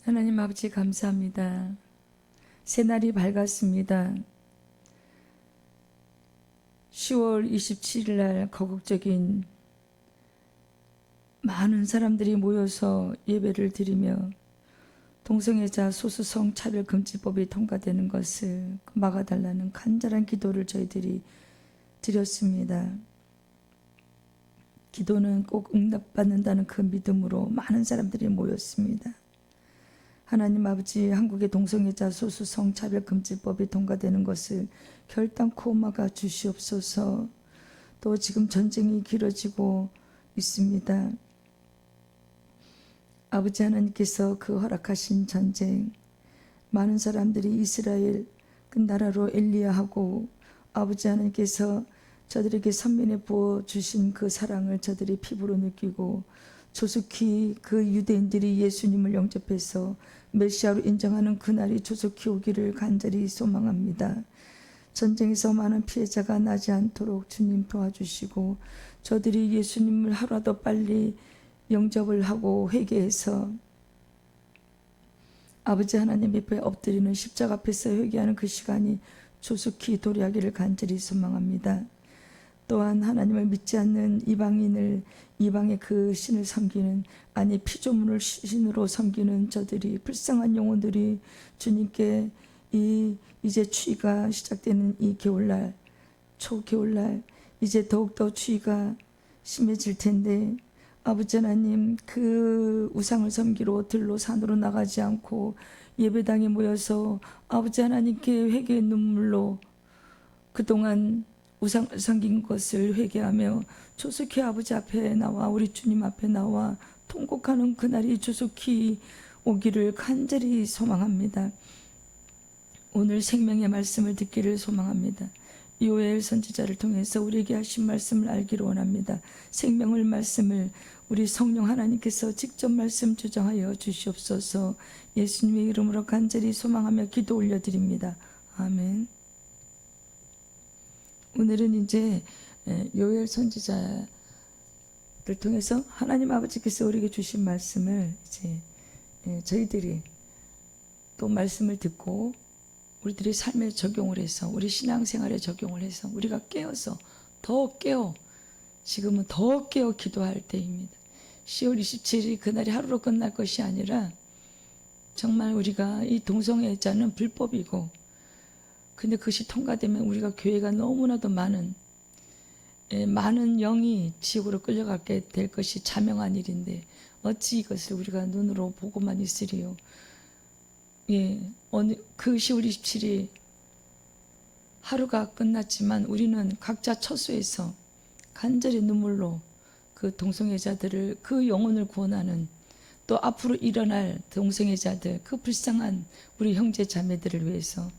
하나님 아버지 감사합니다. 새날이 밝았습니다. 10월 27일 날 거국적인 많은 사람들이 모여서 예배를 드리며 동성애자 소수성 차별금지법이 통과되는 것을 막아달라는 간절한 기도를 저희들이 드렸습니다. 기도는 꼭 응답받는다는 그 믿음으로 많은 사람들이 모였습니다. 하나님 아버지, 한국의 동성애자 소수성 차별금지법이 통과되는 것을 결단코 막아 주시옵소서. 또 지금 전쟁이 길어지고 있습니다. 아버지 하나님께서 그 허락하신 전쟁, 많은 사람들이 이스라엘 그 나라로 엘리야하고 아버지 하나님께서 저들에게 선민에 부어주신 그 사랑을 저들이 피부로 느끼고 조속히 그 유대인들이 예수님을 영접해서 메시아로 인정하는 그날이 조속히 오기를 간절히 소망합니다. 전쟁에서 많은 피해자가 나지 않도록 주님 도와주시고 저들이 예수님을 하루라도 빨리 영접을 하고 회개해서 아버지 하나님 앞에 엎드리는 십자가 앞에서 회개하는 그 시간이 조속히 도래하기를 간절히 소망합니다. 또한 하나님을 믿지 않는 이방의 그 신을 섬기는, 아니 피조물을 신으로 섬기는 저들이, 불쌍한 영혼들이 주님께 이제 추위가 시작되는 이 겨울날, 초겨울날 이제 더욱더 추위가 심해질 텐데 아버지 하나님, 그 우상을 섬기러 들로 산으로 나가지 않고 예배당에 모여서 아버지 하나님께 회개의 눈물로 그동안 우상을 섬긴 것을 회개하며 조속히 아버지 앞에 나와 우리 주님 앞에 나와 통곡하는 그날이 조속히 오기를 간절히 소망합니다. 오늘 생명의 말씀을 듣기를 소망합니다. 요엘 선지자를 통해서 우리에게 하신 말씀을 알기를 원합니다. 생명의 말씀을 우리 성령 하나님께서 직접 말씀 주정하여 주시옵소서. 예수님의 이름으로 간절히 소망하며 기도 올려드립니다. 아멘. 오늘은 이제 요엘 선지자를 통해서 하나님 아버지께서 우리에게 주신 말씀을 이제 저희들이 또 말씀을 듣고 우리들의 삶에 적용을 해서, 우리 신앙생활에 적용을 해서 우리가 깨어서 지금은 더 깨어 기도할 때입니다. 10월 27일 그날이 하루로 끝날 것이 아니라 정말 우리가 이 동성애자는 불법이고, 근데 그것이 통과되면 우리가 교회가 너무나도 많은 영이 지옥으로 끌려가게 될 것이 자명한 일인데 어찌 이것을 우리가 눈으로 보고만 있으리요. 그 10월 27일 하루가 끝났지만 우리는 각자 처소에서 간절히 눈물로 그 동성애자들을, 그 영혼을 구원하는, 또 앞으로 일어날 동성애자들, 그 불쌍한 우리 형제 자매들을 위해서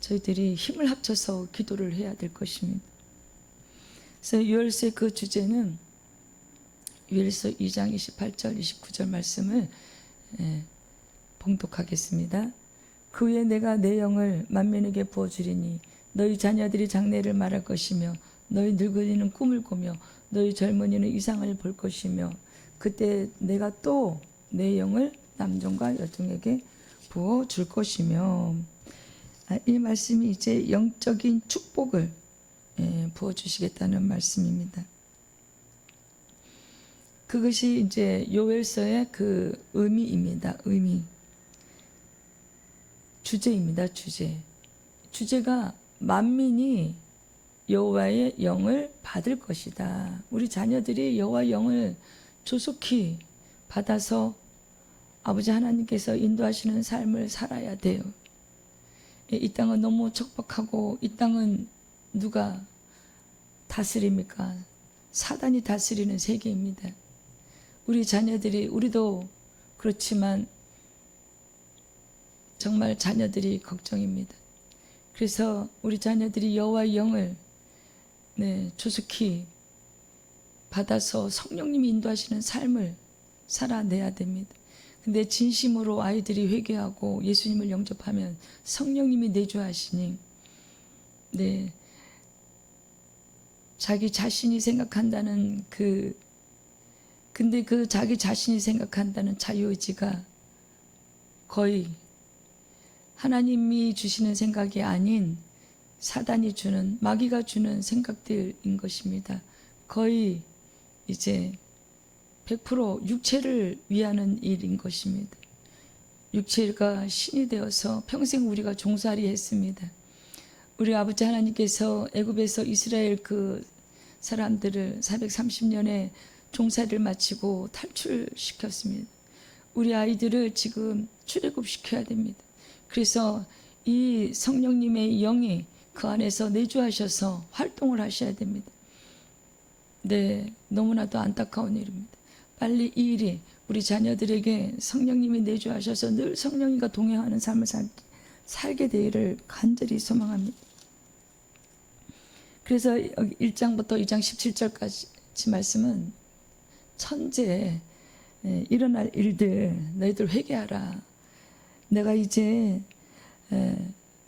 저희들이 힘을 합쳐서 기도를 해야 될 것입니다. 그래서 요엘서의 그 주제는 요엘서 2장 28절 29절 말씀을 봉독하겠습니다. 그 후에 내가 내 영을 만민에게 부어주리니 너희 자녀들이 장래를 말할 것이며 너희 늙은이는 꿈을 꾸며 너희 젊은이는 이상을 볼 것이며 그때 내가 또 내 영을 남종과 여종에게 부어줄 것이며, 이 말씀이 이제 영적인 축복을 부어주시겠다는 말씀입니다. 그것이 이제 요엘서의 그 의미입니다. 주제입니다. 주제가 만민이 여호와의 영을 받을 것이다. 우리 자녀들이 여호와의 영을 조속히 받아서 아버지 하나님께서 인도하시는 삶을 살아야 돼요. 이 땅은 너무 척박하고, 이 땅은 누가 다스립니까? 사단이 다스리는 세계입니다. 우리 자녀들이, 우리도 그렇지만 정말 자녀들이 걱정입니다. 그래서 우리 자녀들이 여호와의 영을 조속히 받아서 성령님이 인도하시는 삶을 살아내야 됩니다. 근데 진심으로 아이들이 회개하고 예수님을 영접하면 성령님이 내주하시니 자기 자신이 생각한다는 근데 그 자기 자신이 생각한다는 자유의지가 거의 하나님이 주시는 생각이 아닌 사단이 주는, 마귀가 주는 생각들인 것입니다. 거의 이제 100% 육체를 위하는 일인 것입니다. 육체가 신이 되어서 평생 우리가 종살이 했습니다. 우리 아버지 하나님께서 애굽에서 이스라엘 그 사람들을 430년의 종살이를 마치고 탈출시켰습니다. 우리 아이들을 지금 출애굽시켜야 됩니다. 그래서 이 성령님의 영이 그 안에서 내주하셔서 활동을 하셔야 됩니다. 네, 너무나도 안타까운 일입니다. 빨리 이 일이 우리 자녀들에게 성령님이 내주하셔서 늘 성령님과 동행하는 삶을 살게 되기를 간절히 소망합니다. 그래서 1장부터 2장 17절까지 말씀은 천재 일어날 일들 너희들 회개하라. 내가 이제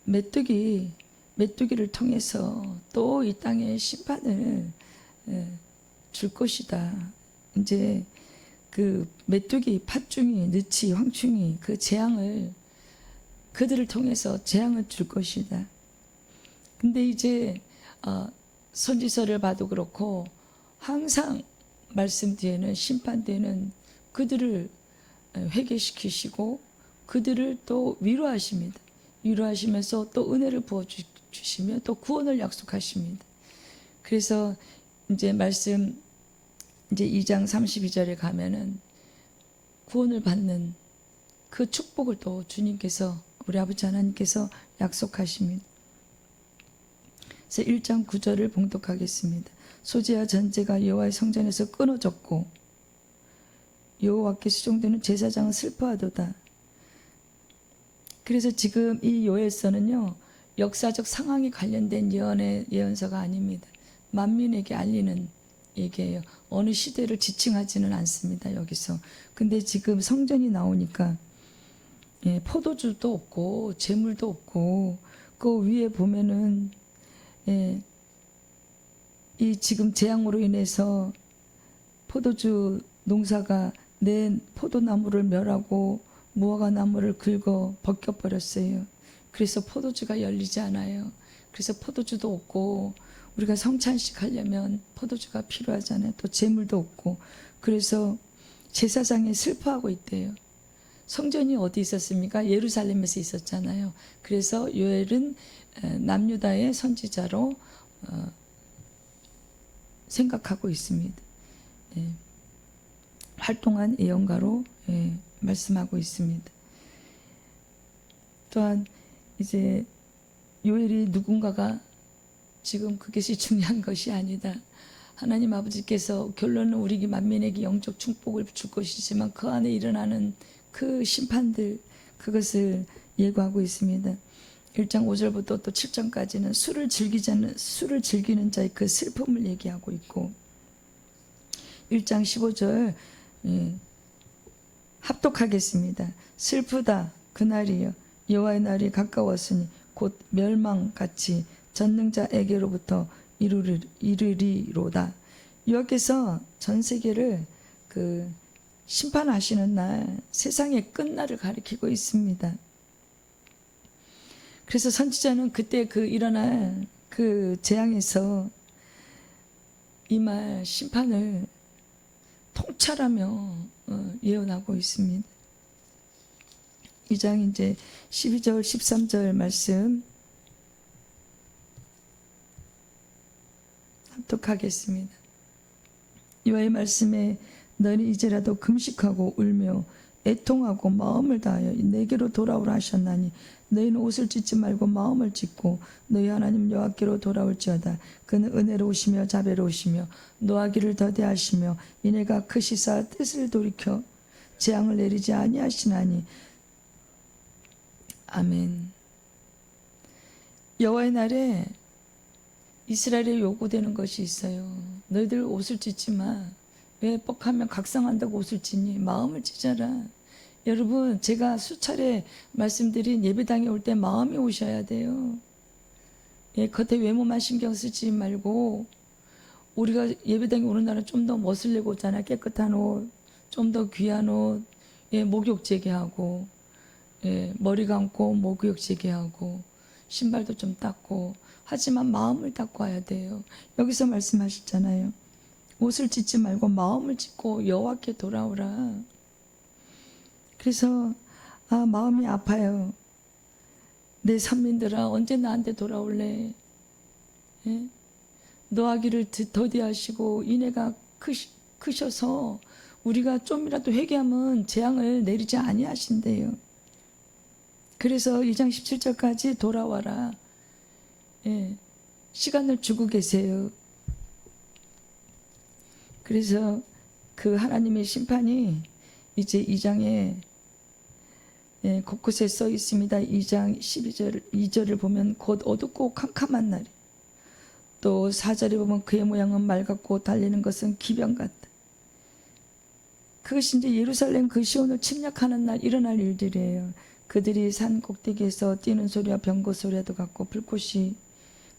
메뚜기를 통해서 또 이 땅에 심판을 줄 것이다. 이제 그 메뚜기, 팥중이, 느치, 황충이 그 재앙을 그들을 통해서 재앙을 줄 것이다. 근데 이제 선지서를 봐도 그렇고 항상 말씀 뒤에는 심판 뒤에는 그들을 회개시키시고 그들을 또 위로하십니다. 위로하시면서 또 은혜를 부어주시며 또 구원을 약속하십니다. 그래서 이제 말씀 이제 2장 32절에 가면은 구원을 받는 그 축복을 또 주님께서 우리 아버지 하나님께서 약속하십니다. 그래서 1장 9절을 봉독하겠습니다. 소재와 전제가 여호와의 성전에서 끊어졌고 여호와께 수종되는 제사장은 슬퍼하도다. 그래서 지금 이 요엘서는요 역사적 상황에 관련된 예언서가 아닙니다. 만민에게 알리는 얘기예요. 어느 시대를 지칭하지는 않습니다. 여기서. 근데 지금 성전이 나오니까 포도주도 없고 재물도 없고 그 위에 보면은 이 지금 재앙으로 인해서 포도주 농사가 내 포도나무를 멸하고 무화과 나무를 긁어 벗겨버렸어요. 그래서 포도주가 열리지 않아요. 그래서 포도주도 없고 우리가 성찬식 하려면 포도주가 필요하잖아요. 또 재물도 없고 그래서 제사장이 슬퍼하고 있대요. 성전이 어디 있었습니까? 예루살렘에서 있었잖아요. 그래서 요엘은 남유다의 선지자로 생각하고 있습니다. 활동한 예언가로 말씀하고 있습니다. 또한 이제 요엘이 누군가가 지금 그것이 중요한 것이 아니다. 하나님 아버지께서 결론은 우리 만민에게 영적 축복을 줄 것이지만 그 안에 일어나는 그 심판들 그것을 예고하고 있습니다. 1장 5절부터 또 7장까지는 술을 즐기는 자의 그 슬픔을 얘기하고 있고 1장 15절 합독하겠습니다. 슬프다 그날이여 여호와의 날이 가까웠으니 곧 멸망같이 전능자에게로부터 이르리로다. 여호와께서 전 세계를 그 심판하시는 날 세상의 끝날을 가리키고 있습니다. 그래서 선지자는 그때 그 일어날 그 재앙에서 이 말 심판을 통찰하며 예언하고 있습니다. 2장 이제 12절 13절 말씀 합독하겠습니다. 여호와의 말씀에 너는 이제라도 금식하고 울며 애통하고 마음을 다하여 내게로 돌아오라 하셨나니 너희는 옷을 찢지 말고 마음을 찢고 너희 하나님 여호와께로 돌아올지어다. 그는 은혜로우시며 자비로우시며 노하기를 더디하시며 이내가 크시사 뜻을 돌이켜 재앙을 내리지 아니하시나니. 아멘. 여호와의 날에 이스라엘에 요구되는 것이 있어요. 너희들 옷을 찢지 마. 왜 뻑하면 각성한다고 옷을 찢니? 마음을 찢어라. 여러분 제가 수차례 말씀드린 예배당에 올 때 마음이 오셔야 돼요. 겉에 외모만 신경 쓰지 말고 우리가 예배당에 오는 날은 좀 더 멋을 내고 오잖아요. 깨끗한 옷, 좀 더 귀한 옷, 목욕 재개하고 머리 감고 목욕제게 하고 신발도 좀 닦고, 하지만 마음을 닦고 와야 돼요. 여기서 말씀하셨잖아요. 옷을 찢지 말고 마음을 찢고 여호와께 돌아오라. 그래서 마음이 아파요. 내 선민들아, 언제 나한테 돌아올래? 예? 노하기를 더디하시고 인애가 크셔서 우리가 좀이라도 회개하면 재앙을 내리지 아니하신대요. 그래서 2장 17절까지 돌아와라. 시간을 주고 계세요. 그래서 그 하나님의 심판이 이제 2장에 곳곳에 써 있습니다. 2장 2절을 보면 곧 어둡고 캄캄한 날이, 또 4절에 보면 그의 모양은 맑았고 달리는 것은 기병 같다. 그것이 이제 예루살렘 그 시온을 침략하는 날 일어날 일들이에요. 그들이 산 꼭대기에서 뛰는 소리와 병거 소리와도 같고 불꽃이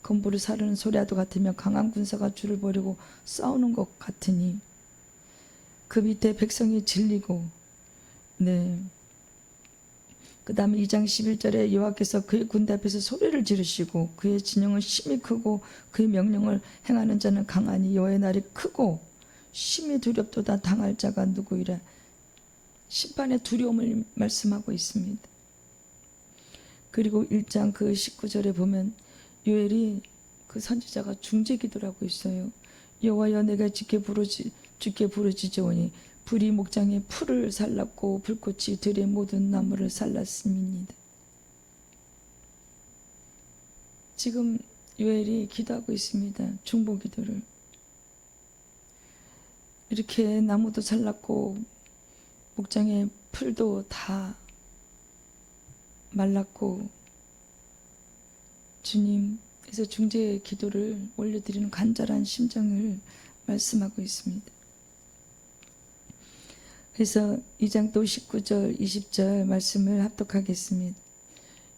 건물을 사르는 소리와도 같으며 강한 군사가 줄을 벌이고 싸우는 것 같으니 그 밑에 백성이 질리고, 그 다음에 2장 11절에 여호와께서 그의 군대 앞에서 소리를 지르시고 그의 진영은 심히 크고 그의 명령을 행하는 자는 강하니 여호와의 날이 크고 심히 두렵도다. 당할 자가 누구이라. 심판의 두려움을 말씀하고 있습니다. 그리고 1장 그 19절에 보면 요엘이 그 선지자가 중재 기도를 하고 있어요. 여호와여, 내가 주께 부르짖으오니 불이 목장의 풀을 살랐고 불꽃이 들의 모든 나무를 살랐음이니이다. 지금 요엘이 기도하고 있습니다. 중보 기도를. 이렇게 나무도 살랐고 목장의 풀도 다 말랐고, 주님께서 중재 기도를 올려드리는 간절한 심정을 말씀하고 있습니다. 그래서 2장 또 19절 20절 말씀을 합독하겠습니다.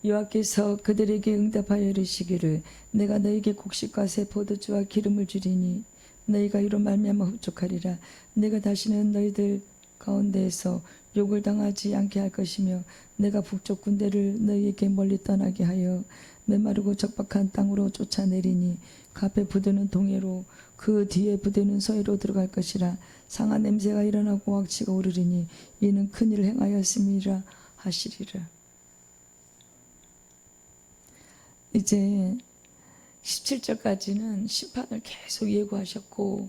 여호와께서 그들에게 응답하여 이르시기를 내가 너에게 곡식과 새 포도주와 기름을 주리니 너희가 이로 말미암아 흡족하리라. 내가 다시는 너희들 가운데에서 욕을 당하지 않게 할 것이며 내가 북쪽 군대를 너희에게 멀리 떠나게 하여 메마르고 적박한 땅으로 쫓아내리니 그 앞에 부대는 동해로 그 뒤에 부대는 서해로 들어갈 것이라. 상한 냄새가 일어나고 악취가 오르리니 이는 큰일을 행하였음이라 하시리라. 이제 17절까지는 심판을 계속 예고하셨고,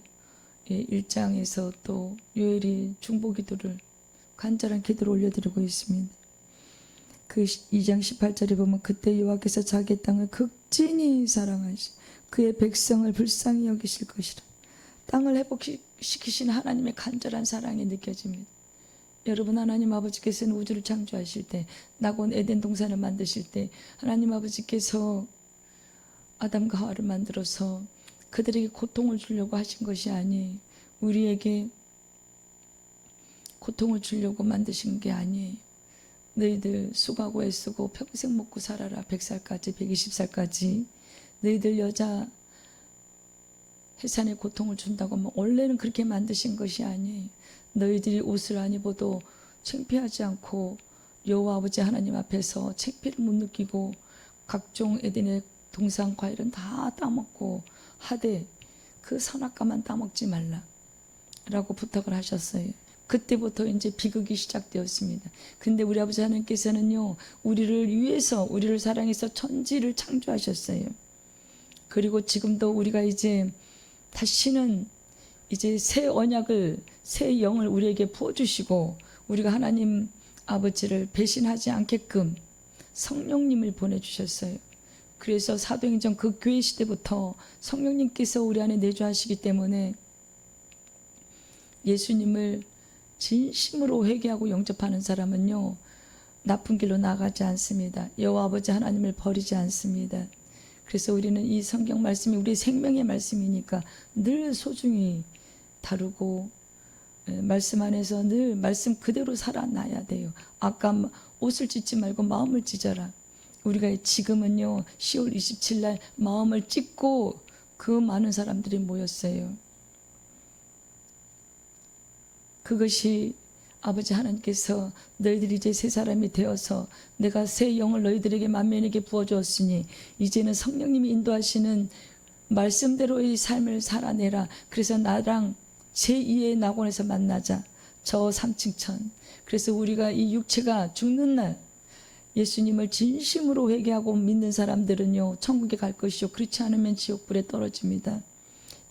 1장에서 또 요엘이 중보 기도를, 간절한 기도를 올려드리고 있습니다. 그 2장 18절에 보면 그때 여호와께서 자기 땅을 극진히 사랑하시 그의 백성을 불쌍히 여기실 것이라. 땅을 회복시키신 하나님의 간절한 사랑이 느껴집니다. 여러분, 하나님 아버지께서는 우주를 창조하실 때, 낙원 에덴 동산을 만드실 때 하나님 아버지께서 아담과 하와를 만들어서 그들에게 고통을 주려고 하신 것이 아니에요. 우리에게 고통을 주려고 만드신 게 아니에요. 너희들 수고하고 애쓰고 평생 먹고 살아라. 100살까지 120살까지 너희들 여자 해산에 고통을 준다고 하면 원래는 그렇게 만드신 것이 아니에요. 너희들이 옷을 안 입어도 창피하지 않고 여호와 아버지 하나님 앞에서 창피를 못 느끼고 각종 에덴의 동산 과일은 다 따먹고 하되 그 선악과만 따먹지 말라 라고 부탁을 하셨어요. 그때부터 이제 비극이 시작되었습니다. 근데 우리 아버지 하나님께서는요, 우리를 위해서, 우리를 사랑해서 천지를 창조하셨어요. 그리고 지금도 우리가 이제 다시는 이제 새 언약을, 새 영을 우리에게 부어주시고 우리가 하나님 아버지를 배신하지 않게끔 성령님을 보내주셨어요. 그래서 사도행전 그 교회 시대부터 성령님께서 우리 안에 내주하시기 때문에 예수님을 진심으로 회개하고 영접하는 사람은요, 나쁜 길로 나가지 않습니다. 여호와 아버지 하나님을 버리지 않습니다. 그래서 우리는 이 성경 말씀이 우리 생명의 말씀이니까 늘 소중히 다루고 말씀 안에서 늘 말씀 그대로 살아나야 돼요. 아까 옷을 찢지 말고 마음을 찢어라. 우리가 지금은요 10월 27일 날 마음을 찢고 그 많은 사람들이 모였어요. 그것이 아버지 하나님께서 너희들이 이제 새 사람이 되어서 내가 새 영을 너희들에게 만면에게 부어주었으니 이제는 성령님이 인도하시는 말씀대로의 삶을 살아내라. 그래서 나랑 제2의 낙원에서 만나자. 저 3층 천. 그래서 우리가 이 육체가 죽는 날 예수님을 진심으로 회개하고 믿는 사람들은요 천국에 갈 것이요 그렇지 않으면 지옥불에 떨어집니다.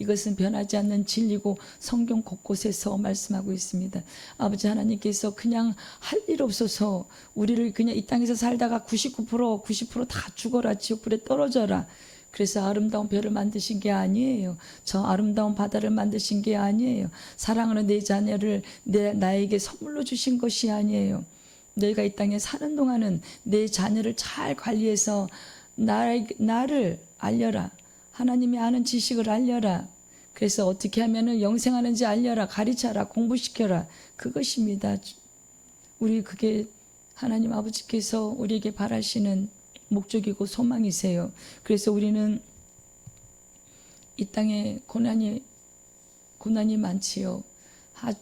이것은 변하지 않는 진리고 성경 곳곳에서 말씀하고 있습니다. 아버지 하나님께서 그냥 할 일 없어서 우리를 그냥 이 땅에서 살다가 90%다 죽어라 지옥불에 떨어져라. 그래서 아름다운 별을 만드신 게 아니에요. 저 아름다운 바다를 만드신 게 아니에요. 사랑하는 내 자녀를 나에게 선물로 주신 것이 아니에요. 너희가 이 땅에 사는 동안은 내 자녀를 잘 관리해서 나를 알려라. 하나님이 아는 지식을 알려라. 그래서 어떻게 하면은 영생하는지 알려라. 가르쳐라. 공부시켜라. 그것입니다. 우리 그게 하나님 아버지께서 우리에게 바라시는 목적이고 소망이세요. 그래서 우리는 이 땅에 고난이 많지요.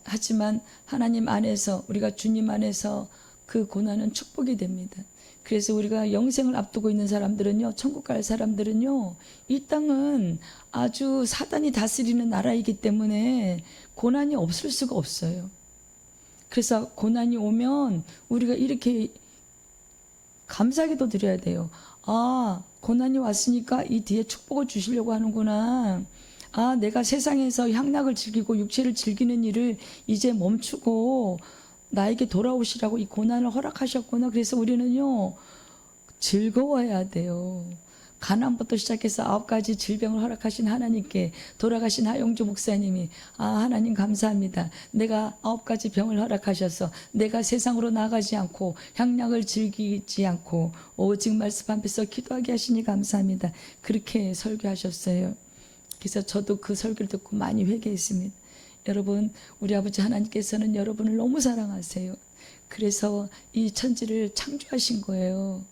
하지만 하나님 안에서 우리가 주님 안에서 그 고난은 축복이 됩니다. 그래서 우리가 영생을 앞두고 있는 사람들은요, 천국 갈 사람들은요, 이 땅은 아주 사단이 다스리는 나라이기 때문에 고난이 없을 수가 없어요. 그래서 고난이 오면 우리가 이렇게 감사기도 드려야 돼요. 아, 고난이 왔으니까 이 뒤에 축복을 주시려고 하는구나. 아, 내가 세상에서 향락을 즐기고 육체를 즐기는 일을 이제 멈추고 나에게 돌아오시라고 이 고난을 허락하셨구나. 그래서 우리는요 즐거워해야 돼요. 가난부터 시작해서 9가지 질병을 허락하신 하나님께 돌아가신 하용주 목사님이 하나님 감사합니다. 내가 9가지 병을 허락하셔서 내가 세상으로 나가지 않고 향락을 즐기지 않고 오직 말씀 앞에서 기도하게 하시니 감사합니다. 그렇게 설교하셨어요. 그래서 저도 그 설교를 듣고 많이 회개했습니다. 여러분, 우리 아버지 하나님께서는 여러분을 너무 사랑하세요. 그래서 이 천지를 창조하신 거예요.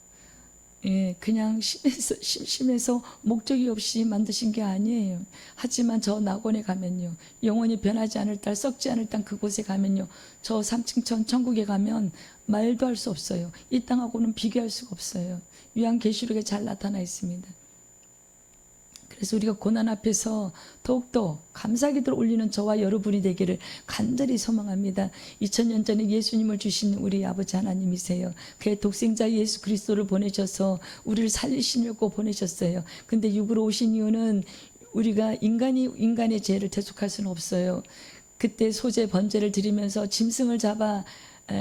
예, 그냥 심심해서 목적이 없이 만드신 게 아니에요. 하지만 저 낙원에 가면요, 영원히 변하지 않을 땅, 썩지 않을 땅 그곳에 가면요, 저 3층 천 천국에 가면 말도 할 수 없어요. 이 땅하고는 비교할 수가 없어요. 요한계시록에 잘 나타나 있습니다. 그래서 우리가 고난 앞에서 더욱더 감사기도를 올리는 저와 여러분이 되기를 간절히 소망합니다. 2000년 전에 예수님을 주신 우리 아버지 하나님이세요. 그의 독생자 예수 그리스도를 보내셔서 우리를 살리시려고 보내셨어요. 근데 육으로 오신 이유는 우리가 인간의 죄를 대속할 수는 없어요. 그때 소재 번제를 드리면서 짐승을 잡아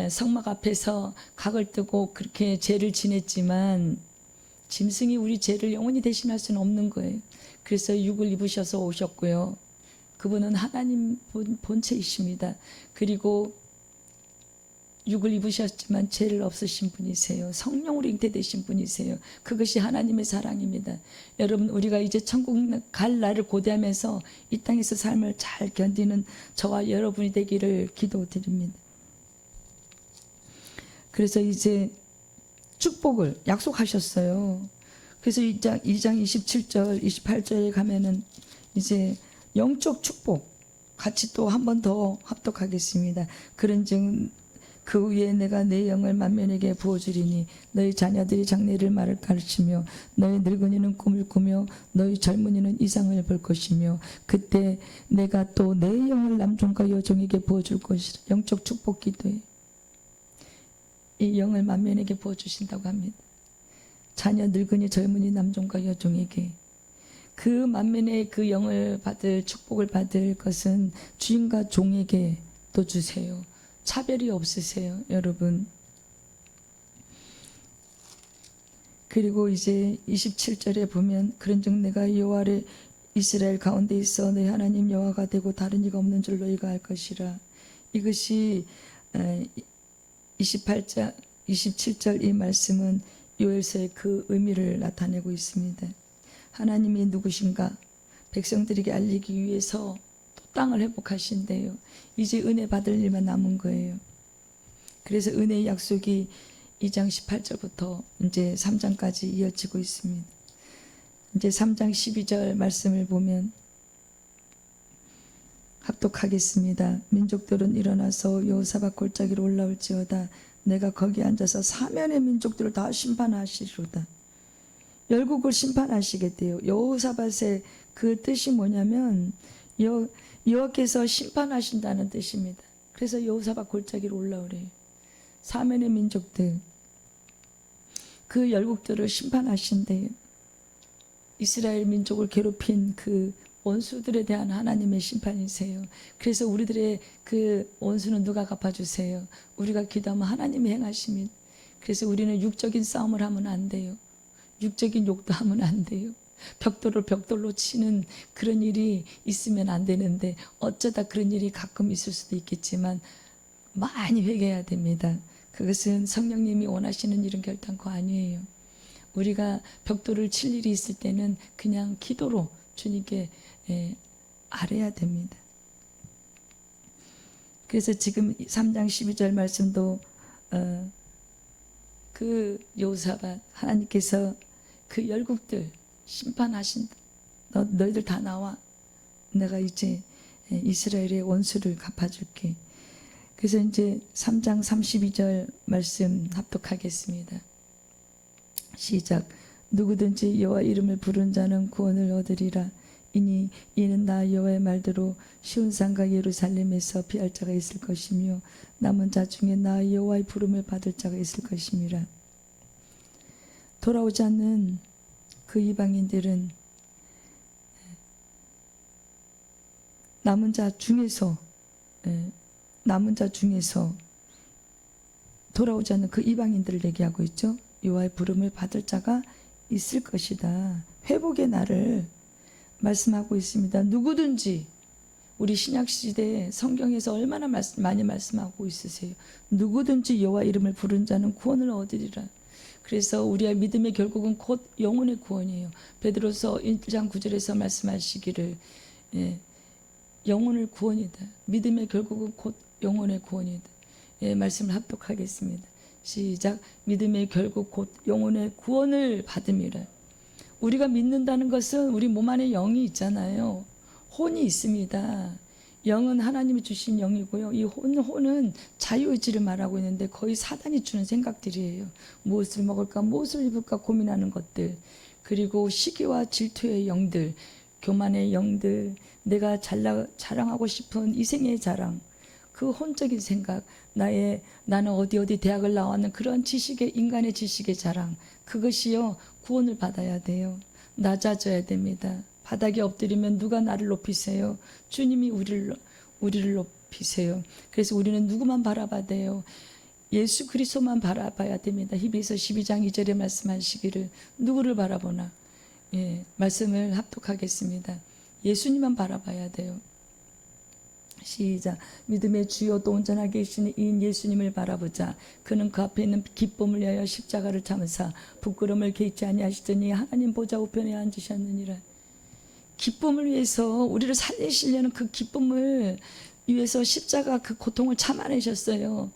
성막 앞에서 각을 뜨고 그렇게 죄를 지냈지만 짐승이 우리 죄를 영원히 대신할 수는 없는 거예요. 그래서 육을 입으셔서 오셨고요. 그분은 하나님 본체이십니다. 그리고 육을 입으셨지만 죄를 없으신 분이세요. 성령으로 잉태되신 분이세요. 그것이 하나님의 사랑입니다. 여러분, 우리가 이제 천국 갈 날을 고대하면서 이 땅에서 삶을 잘 견디는 저와 여러분이 되기를 기도드립니다. 그래서 이제 축복을 약속하셨어요. 그래서 2장 27절 28절에 가면은 이제 영적 축복 같이 또 한 번 더 합독하겠습니다. 그런즉 그 위에 내가 내 영을 만면에게 부어주리니 너희 자녀들이 장래를 말을 가르치며 너희 늙은이는 꿈을 꾸며 너희 젊은이는 이상을 볼 것이며 그때 내가 또 내 영을 남종과 여종에게 부어줄 것이라. 영적 축복 기도에 이 영을 만면에게 부어주신다고 합니다. 자녀, 늙은이, 젊은이, 남종과 여종에게 그 만면의 그 영을 받을 축복을 받을 것은 주인과 종에게 또 주세요. 차별이 없으세요, 여러분. 그리고 이제 27절에 보면 그런즉 내가 여호와를 이스라엘 가운데 있어 내 하나님 여호와가 되고 다른 이가 없는 줄 너희가 알 것이라. 이것이 27절 이 말씀은 요엘서의 그 의미를 나타내고 있습니다. 하나님이 누구신가 백성들에게 알리기 위해서 또 땅을 회복하신대요. 이제 은혜 받을 일만 남은 거예요. 그래서 은혜의 약속이 2장 18절부터 이제 3장까지 이어지고 있습니다. 이제 3장 12절 말씀을 보면 합독하겠습니다. 민족들은 일어나서 여호사밧 골짜기로 올라올지어다. 내가 거기 앉아서 사면의 민족들을 다 심판하시리로다. 열국을 심판하시겠대요. 여호사밧의 그 뜻이 뭐냐면 여호와께서 심판하신다는 뜻입니다. 그래서 여호사밧 골짜기로 올라오래요. 사면의 민족들, 그 열국들을 심판하신대요. 이스라엘 민족을 괴롭힌 그 원수들에 대한 하나님의 심판이세요. 그래서 우리들의 그 원수는 누가 갚아주세요? 우리가 기도하면 하나님이 행하십니다. 그래서 우리는 육적인 싸움을 하면 안 돼요. 육적인 욕도 하면 안 돼요. 벽돌을 벽돌로 치는 그런 일이 있으면 안 되는데, 어쩌다 그런 일이 가끔 있을 수도 있겠지만 많이 회개해야 됩니다. 그것은 성령님이 원하시는 일은 결단코 아니에요. 우리가 벽돌을 칠 일이 있을 때는 그냥 기도로 주님께 아뢰야 됩니다. 그래서 지금 3장 12절 말씀도 그 여호사밧, 하나님께서 그 열국들 심판하신다. 너희들 다 나와. 내가 이제 이스라엘의 원수를 갚아줄게. 그래서 이제 3장 32절 말씀 합독하겠습니다. 시작. 누구든지 여호와 이름을 부른 자는 구원을 얻으리라. 이는 나 여호와의 말대로 시온산과 예루살렘에서 피할 자가 있을 것이며 남은 자 중에 나 여호와의 부름을 받을 자가 있을 것임이라. 돌아오지 않는 그 이방인들은 남은 자 중에서 돌아오지 않는 그 이방인들을 얘기하고 있죠. 여호와의 부름을 받을 자가 있을 것이다. 회복의 날을 말씀하고 있습니다. 누구든지, 우리 신약시대에 성경에서 얼마나 많이 말씀하고 있으세요. 누구든지 여호와 이름을 부른 자는 구원을 얻으리라. 그래서 우리의 믿음의 결국은 곧 영혼의 구원이에요. 베드로서 1장 9절에서 말씀하시기를 영혼의 구원이다. 믿음의 결국은 곧 영혼의 구원이다. 말씀을 합독하겠습니다. 시작. 믿음의 결국 곧 영혼의 구원을 받음이라. 우리가 믿는다는 것은 우리 몸 안에 영이 있잖아요. 혼이 있습니다. 영은 하나님이 주신 영이고요. 이 혼은 자유의지를 말하고 있는데 거의 사단이 주는 생각들이에요. 무엇을 먹을까, 무엇을 입을까 고민하는 것들, 그리고 시기와 질투의 영들, 교만의 영들, 내가 자랑하고 싶은 이생의 자랑, 그 혼적인 생각, 나는 어디 대학을 나왔는 그런 인간의 지식의 자랑, 그것이요 구원을 받아야 돼요. 낮아져야 됩니다. 바닥에 엎드리면 누가 나를 높이세요? 주님이 우리를 높이세요. 그래서 우리는 누구만 바라봐야 돼요? 예수 그리스도만 바라봐야 됩니다. 히브리서 12장 2절에 말씀하시기를 누구를 바라보나? 말씀을 합독하겠습니다. 예수님만 바라봐야 돼요. 시작. 믿음의 주요 또 온전하게 계시는 이인 예수님을 바라보자. 그는 그 앞에 있는 기쁨을 위하여 십자가를 참으사 부끄러움을 개의치 아니하시더니 하나님 보좌 우편에 앉으셨느니라. 기쁨을 위해서, 우리를 살리시려는 그 기쁨을 위해서 십자가 그 고통을 참아내셨어요.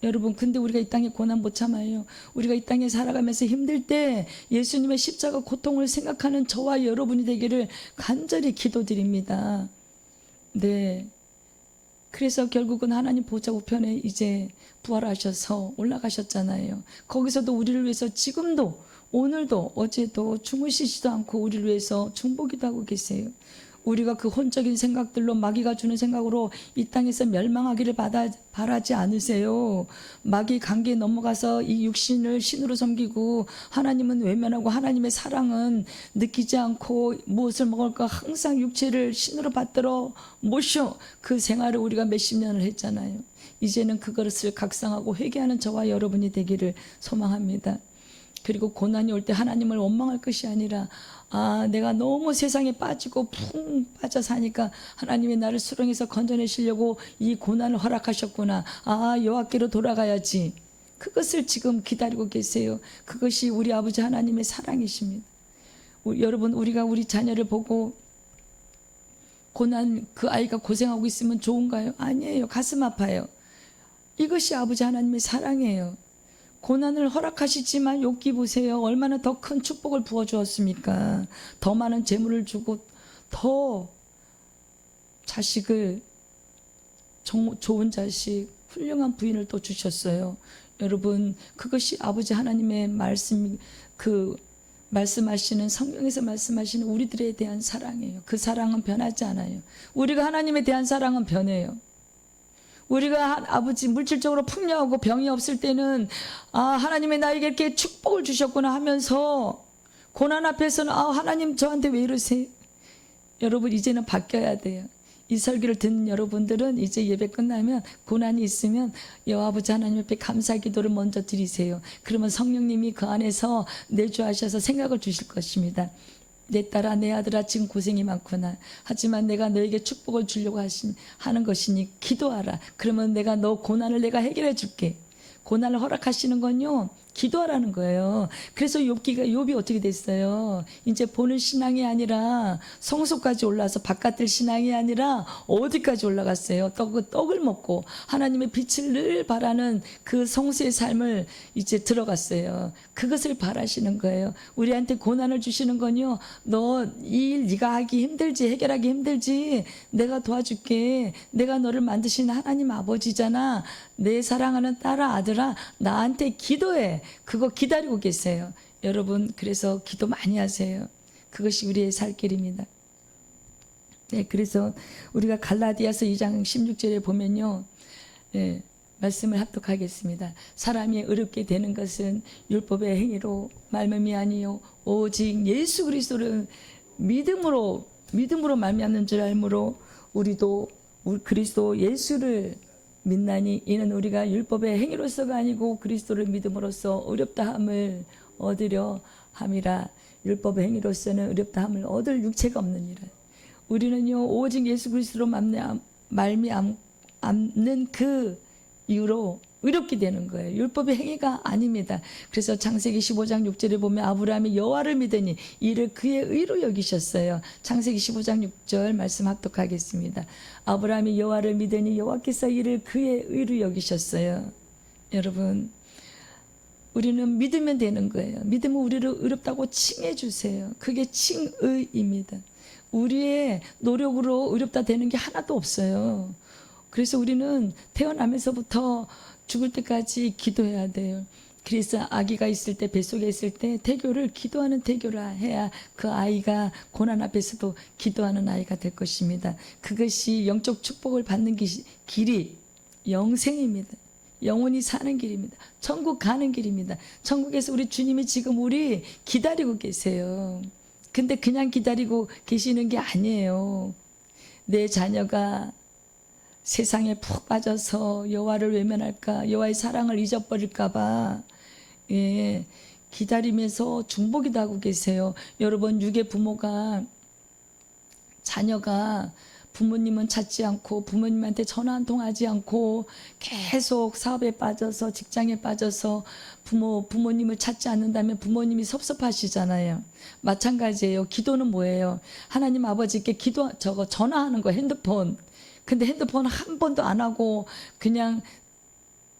여러분, 근데 우리가 이 땅에 고난 못 참아요. 우리가 이 땅에 살아가면서 힘들 때 예수님의 십자가 고통을 생각하는 저와 여러분이 되기를 간절히 기도드립니다. 네. 그래서 결국은 하나님 보좌 우편에 이제 부활하셔서 올라가셨잖아요. 거기서도 우리를 위해서 지금도, 오늘도, 어제도 주무시지도 않고 우리를 위해서 중보기도 하고 계세요. 우리가 그 혼적인 생각들로, 마귀가 주는 생각으로 이 땅에서 멸망하기를 바라지 않으세요. 마귀 관계에 넘어가서 이 육신을 신으로 섬기고 하나님은 외면하고 하나님의 사랑은 느끼지 않고 무엇을 먹을까 항상 육체를 신으로 받들어 모셔, 그 생활을 우리가 몇십 년을 했잖아요. 이제는 그것을 각성하고 회개하는 저와 여러분이 되기를 소망합니다. 그리고 고난이 올 때 하나님을 원망할 것이 아니라, 내가 너무 세상에 빠지고 푹 빠져 사니까 하나님이 나를 수렁에서 건져내시려고 이 고난을 허락하셨구나. 여호와께로 돌아가야지. 그것을 지금 기다리고 계세요. 그것이 우리 아버지 하나님의 사랑이십니다. 여러분, 우리가 우리 자녀를 보고 그 아이가 고생하고 있으면 좋은가요? 아니에요. 가슴 아파요. 이것이 아버지 하나님의 사랑이에요. 고난을 허락하시지만 욥기 보세요. 얼마나 더 큰 축복을 부어주었습니까? 더 많은 재물을 주고 더 자식을 좋은 자식, 훌륭한 부인을 또 주셨어요. 여러분, 그것이 아버지 하나님의 말씀, 말씀하시는, 성경에서 말씀하시는 우리들에 대한 사랑이에요. 그 사랑은 변하지 않아요. 우리가 하나님에 대한 사랑은 변해요. 우리가 아버지 물질적으로 풍요하고 병이 없을 때는 하나님이 나에게 이렇게 축복을 주셨구나 하면서, 고난 앞에서는 하나님 저한테 왜 이러세요? 여러분, 이제는 바뀌어야 돼요. 이 설교를 듣는 여러분들은 이제 예배 끝나면 고난이 있으면 여호와 아버지 하나님 앞에 감사 기도를 먼저 드리세요. 그러면 성령님이 그 안에서 내주하셔서 생각을 주실 것입니다. 내 딸아, 내 아들아, 지금 고생이 많구나. 하지만 내가 너에게 축복을 주려고 하는 것이니 기도하라. 그러면 내가 너 고난을 내가 해결해 줄게. 고난을 허락하시는 건요, 기도하라는 거예요. 그래서 욥이 어떻게 됐어요? 이제 보는 신앙이 아니라 성소까지 올라서 바깥들 신앙이 아니라 어디까지 올라갔어요? 떡을 먹고 하나님의 빛을 늘 바라는 그 성소의 삶을 이제 들어갔어요. 그것을 바라시는 거예요. 우리한테 고난을 주시는 건요, 너 이 일 네가 하기 힘들지, 해결하기 힘들지, 내가 도와줄게. 내가 너를 만드신 하나님 아버지잖아. 내 사랑하는 딸아, 아들아, 나한테 기도해. 그거 기다리고 계세요. 여러분, 그래서 기도 많이 하세요. 그것이 우리의 살 길입니다. 네, 그래서 우리가 갈라디아서 2장 16절에 보면요, 말씀을 합독하겠습니다. 사람이 의롭게 되는 것은 율법의 행위로 말미암이 아니요 오직 예수 그리스도를 믿음으로 말미암는 줄 알므로 우리도 그리스도 예수를 믿나니 이는 우리가 율법의 행위로서가 아니고 그리스도를 믿음으로써 의롭다함을 얻으려 함이라. 율법의 행위로서는 의롭다함을 얻을 육체가 없느니라. 우리는요 오직 예수 그리스도로 말미암는 그 이유로 의롭게 되는 거예요. 율법의 행위가 아닙니다. 그래서 창세기 15장 6절에 보면 아브라함이 여호와를 믿으니 이를 그의 의로 여기셨어요. 창세기 15장 6절 말씀 합독하겠습니다. 아브라함이 여호와를 믿으니 여호와께서 이를 그의 의로 여기셨어요. 여러분, 우리는 믿으면 되는 거예요. 믿으면 우리를 의롭다고 칭해 주세요. 그게 칭의입니다. 우리의 노력으로 의롭다 되는 게 하나도 없어요. 그래서 우리는 태어나면서부터 죽을 때까지 기도해야 돼요. 그래서 아기가 있을 때, 뱃속에 있을 때 기도하는 태교를 해야 그 아이가 고난 앞에서도 기도하는 아이가 될 것입니다. 그것이 영적 축복을 받는 길이 영생입니다. 영원히 사는 길입니다. 천국 가는 길입니다. 천국에서 우리 주님이 지금 우리 기다리고 계세요. 근데 그냥 기다리고 계시는 게 아니에요. 내 자녀가 세상에 푹 빠져서 여호와를 외면할까, 여호와의 사랑을 잊어버릴까 봐 기다리면서 중보기도 하고 계세요. 여러분, 육의 부모가, 자녀가 부모님은 찾지 않고 부모님한테 전화 한 통 하지 않고 계속 사업에 빠져서 직장에 빠져서 부모님을 찾지 않는다면 부모님이 섭섭하시잖아요. 마찬가지예요. 기도는 뭐예요? 하나님 아버지께 전화하는 거, 핸드폰. 근데 핸드폰 한 번도 안 하고 그냥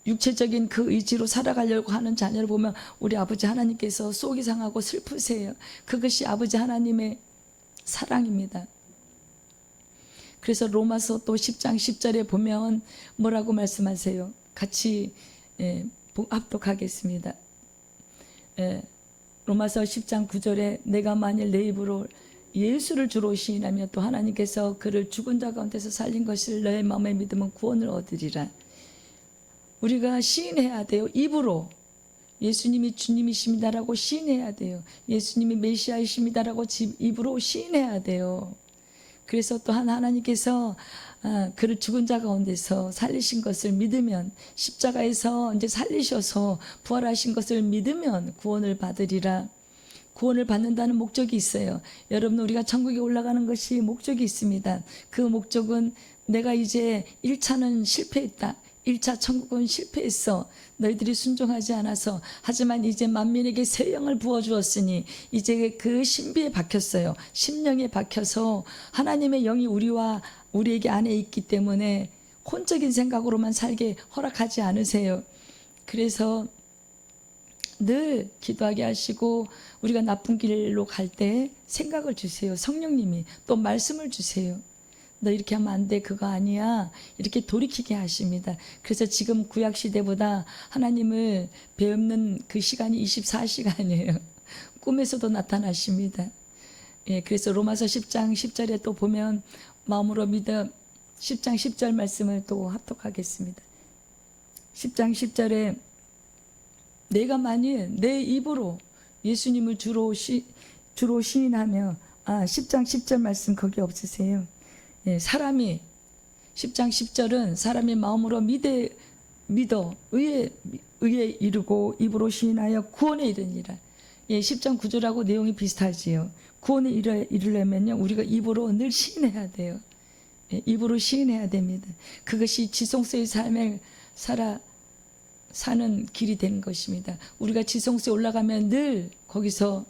육체적인 그 의지로 살아가려고 하는 자녀를 보면 우리 아버지 하나님께서 속이 상하고 슬프세요. 그것이 아버지 하나님의 사랑입니다. 그래서 로마서 또 10장 10절에 보면 뭐라고 말씀하세요? 같이 합독하겠습니다. 로마서 10장 9절에 내가 만일 내 입으로 예수를 주로 시인하며 또 하나님께서 그를 죽은 자 가운데서 살린 것을 너의 마음에 믿으면 구원을 얻으리라. 우리가 시인해야 돼요. 입으로 예수님이 주님이십니다라고 시인해야 돼요. 예수님이 메시아이십니다라고 입으로 시인해야 돼요. 그래서 또한 하나님께서 그를 죽은 자 가운데서 살리신 것을 믿으면, 십자가에서 이제 살리셔서 부활하신 것을 믿으면 구원을 받으리라. 구원을 받는다는 목적이 있어요. 여러분, 우리가 천국에 올라가는 것이 목적이 있습니다. 그 목적은 내가 이제 1차는 실패했다. 1차 천국은 실패했어. 너희들이 순종하지 않아서. 하지만 이제 만민에게 새 영을 부어주었으니 이제 그 신비에 박혔어요. 심령에 박혀서 하나님의 영이 우리에게 안에 있기 때문에 혼적인 생각으로만 살게 허락하지 않으세요. 그래서 늘 기도하게 하시고 우리가 나쁜 길로 갈 때 생각을 주세요. 성령님이 또 말씀을 주세요. 너 이렇게 하면 안 돼, 그거 아니야, 이렇게 돌이키게 하십니다. 그래서 지금 구약 시대보다 하나님을 배우는 그 시간이 24시간이에요. 꿈에서도 나타나십니다. 예, 그래서 로마서 10장 10절에 또 보면 마음으로 믿어 10장 10절 말씀을 또 합독하겠습니다. 10장 10절에 내가 만일 내 입으로 예수님을 주로 시인하며 10장 10절 말씀 거기 없으세요? 예, 사람이 10장 10절은 사람이 마음으로 믿어 의에 이르고 입으로 시인하여 구원에 이르니라. 예, 10장 9절하고 내용이 비슷하지요. 구원에 이르려면요 우리가 입으로 늘 시인해야 돼요. 예, 입으로 시인해야 됩니다. 그것이 지성소의 삶을 사는 길이 되는 것입니다. 우리가 지성소에 올라가면 늘 거기서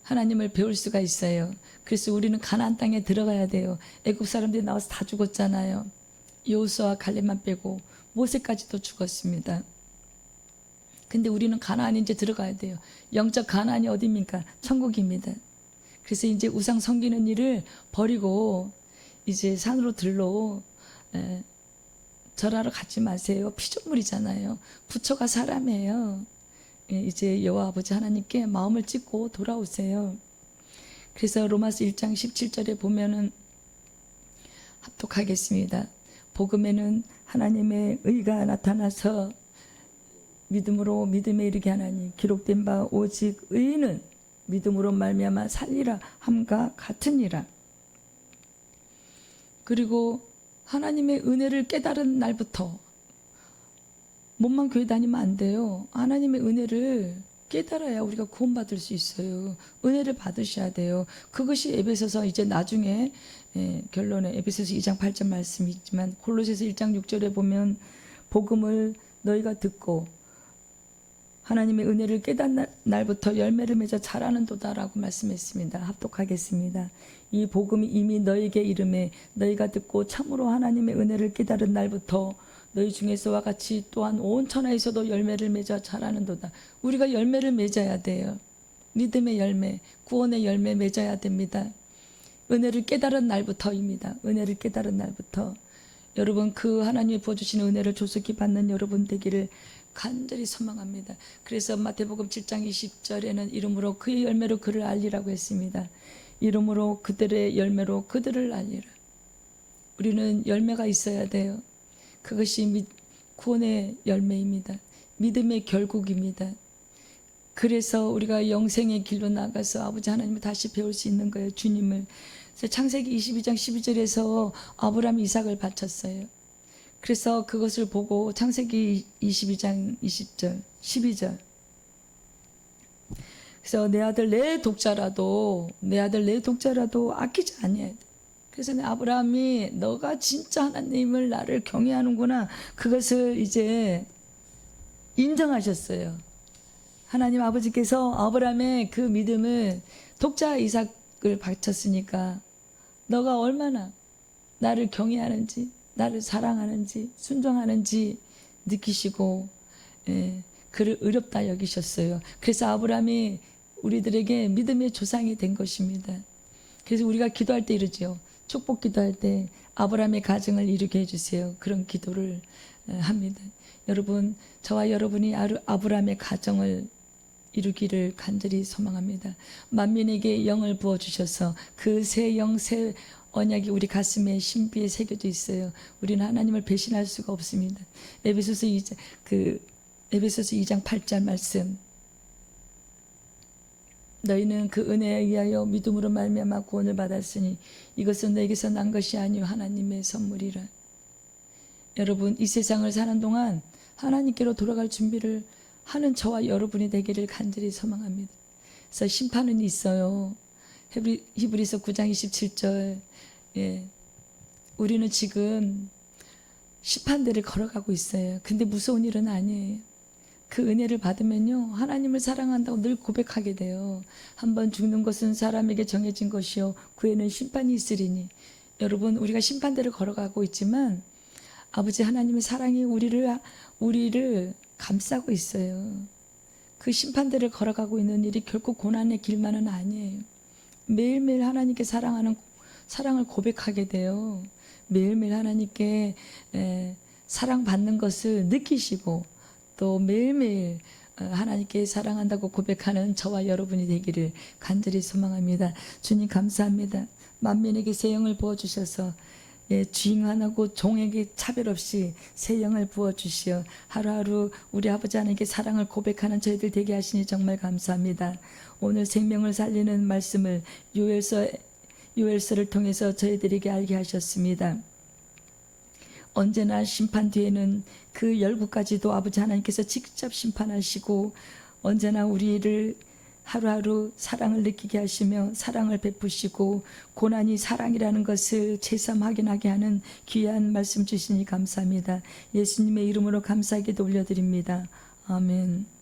하나님을 배울 수가 있어요. 그래서 우리는 가나안 땅에 들어가야 돼요. 애굽 사람들이 나와서 다 죽었잖아요. 여호수아와 갈렙만 빼고 모세까지도 죽었습니다. 근데 우리는 가나안에 이제 들어가야 돼요. 영적 가나안이 어디입니까? 천국입니다. 그래서 이제 우상 섬기는 일을 버리고 이제 산으로 들러 절하러 가지 마세요. 피조물이잖아요. 부처가 사람이에요. 이제 여호와 아버지 하나님께 마음을 찢고 돌아오세요. 그래서 로마서 1장 17절에 보면은 합독하겠습니다. 복음에는 하나님의 의가 나타나서 믿음으로 믿음에 이르게 하나니 기록된 바 오직 의인은 믿음으로 말미암아 살리라 함과 같으니라. 그리고 하나님의 은혜를 깨달은 날부터 몸만 교회 다니면 안 돼요. 하나님의 은혜를 깨달아야 우리가 구원받을 수 있어요. 은혜를 받으셔야 돼요. 그것이 에베소서 이제 나중에 결론에 에베소서 2장 8절 말씀이 있지만 골로새서 1장 6절에 보면 복음을 너희가 듣고 하나님의 은혜를 깨닫는 날부터 열매를 맺어 자라는도다라고 말씀했습니다. 합독하겠습니다. 이 복음이 이미 너에게 이름에 너희가 듣고 참으로 하나님의 은혜를 깨달은 날부터 너희 중에서와 같이 또한 온 천하에서도 열매를 맺어 자라는도다. 우리가 열매를 맺어야 돼요. 믿음의 열매, 구원의 열매 맺어야 됩니다. 은혜를 깨달은 날부터입니다. 은혜를 깨달은 날부터. 여러분 그 하나님이 부어주시는 은혜를 조속히 받는 여러분 되기를 간절히 소망합니다. 그래서 마태복음 7장 20절에는 이름으로 그의 열매로 그를 알리라고 했습니다. 이름으로 그들의 열매로 그들을 알리라. 우리는 열매가 있어야 돼요. 그것이 구원의 열매입니다. 믿음의 결국입니다. 그래서 우리가 영생의 길로 나가서 아버지 하나님을 다시 배울 수 있는 거예요. 주님을. 그래서 창세기 22장 12절에서 아브라함이 이삭을 바쳤어요. 그래서 그것을 보고 창세기 22장 20절 12절 그래서 내 아들 내 독자라도 아끼지 아니해야 돼. 그래서 아브라함이 너가 진짜 하나님을 나를 경외하는구나 그것을 이제 인정하셨어요. 하나님 아버지께서 아브라함의 그 믿음을 독자 이삭을 바쳤으니까 너가 얼마나 나를 경외하는지 나를 사랑하는지 순종하는지 느끼시고 그를 의롭다 여기셨어요. 그래서 아브라함이 우리들에게 믿음의 조상이 된 것입니다. 그래서 우리가 기도할 때 이러죠. 축복 기도할 때 아브라함의 가정을 이루게 해주세요. 그런 기도를 합니다. 여러분 저와 여러분이 아브라함의 가정을 이루기를 간절히 소망합니다. 만민에게 영을 부어주셔서 그 새 영, 새 언약이 우리 가슴에 신비에 새겨져 있어요. 우리는 하나님을 배신할 수가 없습니다. 에베소서 2장 8절 말씀 너희는 그 은혜에 의하여 믿음으로 말미암아 구원을 받았으니 이것은 너에게서 난 것이 아니요 하나님의 선물이라. 여러분 이 세상을 사는 동안 하나님께로 돌아갈 준비를 하는 저와 여러분이 되기를 간절히 소망합니다. 그래서 심판은 있어요. 히브리서 9장 27절 우리는 지금 심판대를 걸어가고 있어요. 근데 무서운 일은 아니에요. 그 은혜를 받으면요 하나님을 사랑한다고 늘 고백하게 돼요. 한번 죽는 것은 사람에게 정해진 것이요 그 후에는 심판이 있으리니. 여러분 우리가 심판대를 걸어가고 있지만 아버지 하나님의 사랑이 우리를 감싸고 있어요. 그 심판대를 걸어가고 있는 일이 결코 고난의 길만은 아니에요. 매일매일 하나님께 사랑하는 사랑을 고백하게 돼요. 매일매일 하나님께 사랑받는 것을 느끼시고 또 매일매일 하나님께 사랑한다고 고백하는 저와 여러분이 되기를 간절히 소망합니다. 주님 감사합니다. 만민에게 새 영을 부어주셔서 주인 하나고 종에게 차별 없이 새 영을 부어주시어 하루하루 우리 아버지 하나님께 사랑을 고백하는 저희들 되게 하시니 정말 감사합니다. 오늘 생명을 살리는 말씀을 요엘서를 통해서 저희들에게 알게 하셨습니다. 언제나 심판 뒤에는 그 열국까지도 아버지 하나님께서 직접 심판하시고 언제나 우리를 하루하루 사랑을 느끼게 하시며 사랑을 베푸시고 고난이 사랑이라는 것을 새삼 확인하게 하는 귀한 말씀 주시니 감사합니다. 예수님의 이름으로 감사하게 올려드립니다. 아멘.